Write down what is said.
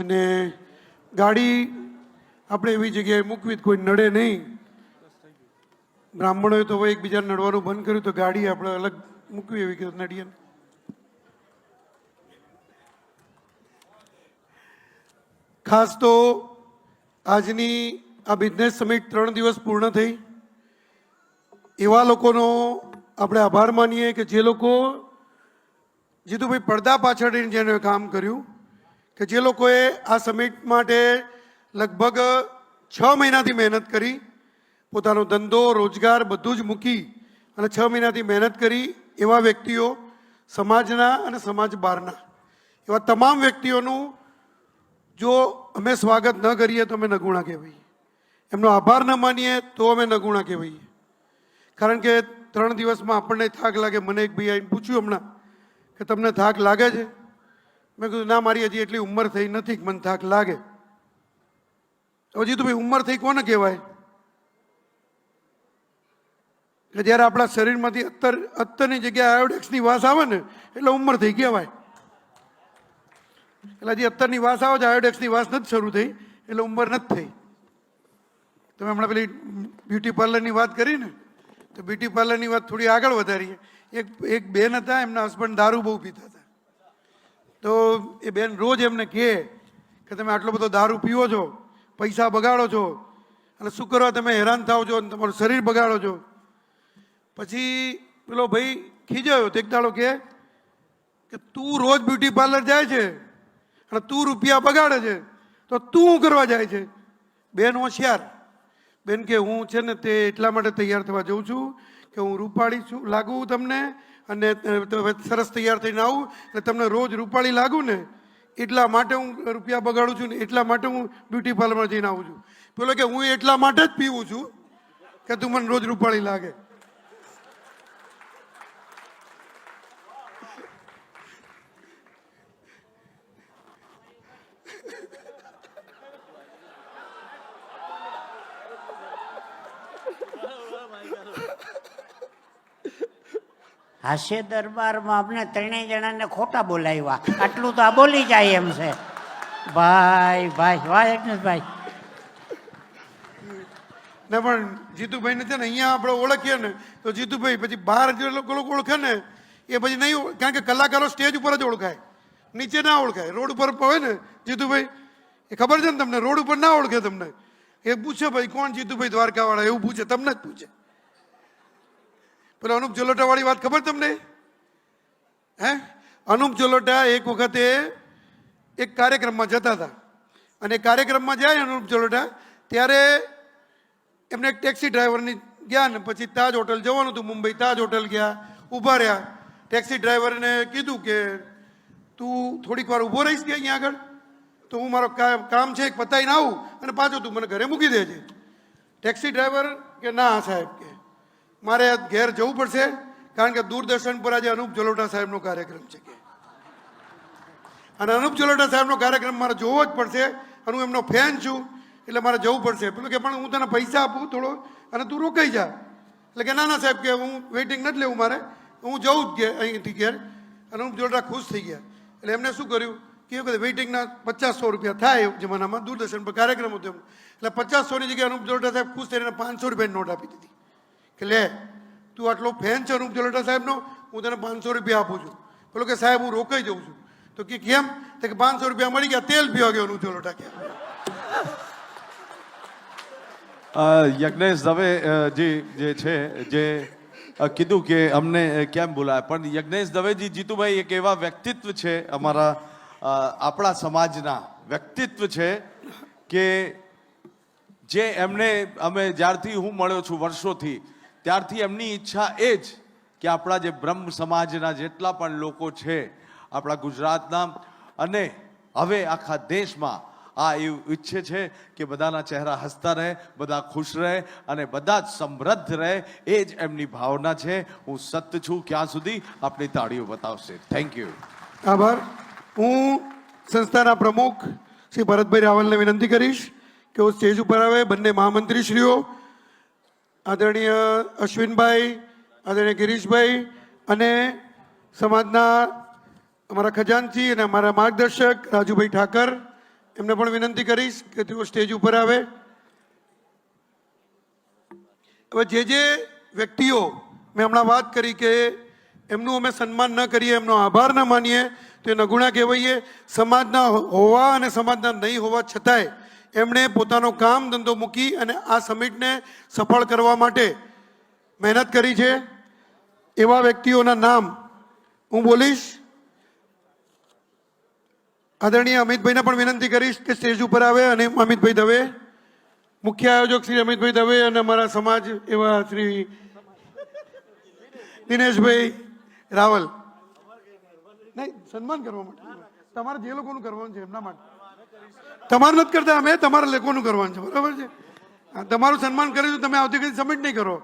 અને ગાડી આપણે એવી જગ્યાએ મૂકવી કોઈ નડે નહીં. બ્રાહ્મણોએ તો હવે એકબીજાને નડવાનું બંધ કર્યું તો ગાડી આપણે અલગ મૂકવી એવી કે નડીએ. ખાસ તો આજની આ બિઝનેસ સમિટ 3 દિવસ પૂર્ણ થઈ. એવા લોકોનો આપણે આભાર માનીએ કે જે લોકો જીતુભાઈ પડદા પાછળ જેને કામ કર્યું, કે જે લોકોએ આ સમિટ માટે લગભગ 6 મહિનાથી મહેનત કરી, પોતાનો ધંધો રોજગાર બધું જ મૂકી અને 6 મહિનાથી મહેનત કરી. એવા વ્યક્તિઓ સમાજના અને સમાજ બહારના એવા તમામ વ્યક્તિઓનું જો અમે સ્વાગત ન કરીએ તો અમે નગુણા કહેવાઈએ, એમનો આભાર ન માનીએ તો અમે નગુણા કહેવાઈએ. કારણ કે 3 દિવસમાં આપણને થાક લાગે. મને એક ભાઈ આવીને પૂછ્યું હમણાં કે તમને થાક લાગે છે? મેં કીધું ના, મારી હજી એટલી ઉંમર થઈ નથી કે મને થાક લાગે. હજી તો ભાઈ ઉંમર થઈ કોને કહેવાય? કે જ્યારે આપણા શરીરમાંથી અત્તરની જગ્યાએ આયોડેક્સની વાસ આવે ને એટલે ઉંમર થઈ કહેવાય. એટલે હજી અત્તરની વાસ આવે છે, આયોડેક્સની વાસ નથી શરૂ થઈ એટલે ઉંમર નથી થઈ. તમે હમણાં પેલી બ્યુટી પાર્લરની વાત કરી ને, તો બ્યુટી પાર્લરની વાત થોડી આગળ વધારીએ. એક બેન હતા, એમના હસબન્ડ દારૂ બહુ પીતા હતા. તો એ બેન રોજ એમને કહે કે તમે આટલો બધો દારૂ પીવો છો, પૈસા બગાડો છો અને શું કરવા તમે હેરાન થાવ છો અને તમારું શરીર બગાડો છો. પછી પેલો ભાઈ ખીજાયો તો એક દાડો કે તું રોજ બ્યુટી પાર્લર જાય છે અને તું રૂપિયા બગાડે છે તો તું શું કરવા જાય છે? બેન હોશિયાર. બેન કે હું છે ને તે એટલા માટે તૈયાર થવા જઉં છું કે હું રૂપાળી છું લાગુ તમને, અને સરસ તૈયાર થઈને આવું એટલે તમને રોજ રૂપાળી લાગુ ને એટલા માટે હું રૂપિયા બગાડું છું ને એટલા માટે હું બ્યુટી પાર્લરમાં જઈને આવું છું. પેલો કે હું એટલા માટે જ પીવું છું કે તું મને રોજ રૂપાળી લાગે. હાસ્ય દરબારમાં અમને 3 જણાને ખોટા બોલાવ્યા, આટલું તો આ બોલી જાય એમ છે. ભાઈ ભાઈ વાહ યજ્ઞેશભાઈ. ના પણ જીતુભાઈને છે ને અહીંયા આપણે ઓળખીએ ને તો જીતુભાઈ પછી બહાર જે લોકો ઓળખે ને એ પછી નહીં, કારણ કે કલાકારો સ્ટેજ ઉપર જ ઓળખાય, નીચે ના ઓળખાય. રોડ ઉપર હોય ને જીતુભાઈ, એ ખબર છે ને તમને, રોડ ઉપર ના ઓળખે તમને. એ પૂછે ભાઈ કોણ જીતુભાઈ દ્વારકાવાળા, એવું પૂછે, તમને જ પૂછે. પેલો અનુપ જલોટા વાળી વાત ખબર તમને? હે, અનુપ જલોટા એક વખતે એક કાર્યક્રમમાં જતા હતા અને કાર્યક્રમમાં જાય અનુપ જલોટા ત્યારે એમને એક ટેક્સી ડ્રાઈવરની ગયા ને પછી તાજ હોટલ જવાનું હતું, મુંબઈ તાજ હોટલ ગયા, ઊભા રહ્યા. ટેક્સી ડ્રાઈવરને કીધું કે તું થોડીક વાર ઊભો રહીશ કે અહીંયા આગળ, તો હું મારો કામ છે એક પતાવીને આવું અને પાછો તું મને ઘરે મૂકી દેજે. ટેક્સી ડ્રાઈવર કે ના સાહેબ, કે મારે ઘેર જવું પડશે કારણ કે દૂરદર્શન પર આજે અનુપ જલોટા સાહેબનો કાર્યક્રમ છે કે, અને અનુપ જલોટા સાહેબનો કાર્યક્રમ મારે જોવો જ પડશે અને હું એમનો ફેન છું એટલે મારે જવું પડશે. પેલું કે પણ હું તને પૈસા આપું થોડો અને તું રોકાઈ જા. એટલે કે ના ના સાહેબ કે હું વેઇટિંગ નથી લેવું, મારે હું જવું જ અહીંથી ઘેર. અને અનુપ જલોટા ખુશ થઈ ગયા. એટલે એમને શું કર્યું કે વેઇટિંગના 500 રૂપિયા થાય જમાનામાં, દૂરદર્શન પર કાર્યક્રમ હતો એમનો, એટલે 500ની જગ્યાએ અનુપ જલોટા સાહેબ ખુશ થઈને 500 રૂપિયાની નોટ આપી દીધી કે લે તું આટલો ફેન છે અનુપ જલોટા સાહેબનો, હું તને 500 રૂપિયા આપું છું. પેલો કે સાહેબ હું રોકાઈ જઉં છું. તો કે કેમ? તો કે 500 રૂપિયા મળી ગયા, તેલ પીવા ગયો અનુપ જલોટા કે. યજ્ઞેશ દવે જે છે જે કીધું કે અમને કેમ બોલાય, પણ યજ્ઞેશ દવેજી જીતુભાઈ એક એવા વ્યક્તિત્વ છે, અમારા આપણા સમાજના વ્યક્તિત્વ છે કે જે એમને અમે જ્યારથી હું મળ્યો છું વર્ષોથી ત્યારથી એમની ઈચ્છા એ જ કે આપણા જે બ્રહ્મ સમાજના જેટલા પણ લોકો છે આપણા ગુજરાતના અને હવે આખા દેશમાં આ એવું ઈચ્છે છે કે બધાના ચહેરા હસતા રહે, બધા ખુશ રહે અને બધા જ સમૃદ્ધ રહે, એ જ એમની ભાવના છે. હું સત્ય છું ક્યાં સુધી આપણી તાળીઓ બતાવશે. Thank you. આભાર. હું સંસ્થાના પ્રમુખ શ્રી ભરતભાઈ રાવલને વિનંતી કરીશ કે હું સ્ટેજ ઉપર આવે. બંને મહામંત્રીશ્રીઓ આદરણીય અશ્વિનભાઈ, આદરણીય ગિરીશભાઈ અને સમાજના અમારા ખજાનચી અને અમારા માર્ગદર્શક રાજુભાઈ ઠાકર એમને પણ વિનંતી કરીશ કે તેઓ સ્ટેજ ઉપર આવે. હવે જે વ્યક્તિઓ મેં હમણાં વાત કરી કે એમનું અમે સન્માન ન કરીએ, એમનો આભાર ન માનીએ તો એ નગુણા કહેવાઈએ. સમાજના હોવા અને સમાજના નહીં હોવા છતાંય એમણે પોતાનો કામ ધંધો મૂકી અને આ સમિટને સફળ કરવા માટે મહેનત કરી છે. એવા વ્યક્તિઓના નામ હું બોલીશ. આદરણીય અમિતભાઈને પણ વિનંતી કરીશ કે સ્ટેજ ઉપર આવે. અને અમિતભાઈ દવે, મુખ્ય આયોજક શ્રી અમિતભાઈ દવે, અને અમારા સમાજ એવા શ્રી દિનેશભાઈ રાવલ. નહીં, સન્માન કરવા માટે તમારે જે લોકોનું કરવાનું છે એમના માટે. તમારે નથી કરતા, અમે તમારા લોકોનું કરવાનું છે, બરાબર છે. તમારું સન્માન કરીશું, તમે આવતીકાલે સબમિટ નહીં કરો.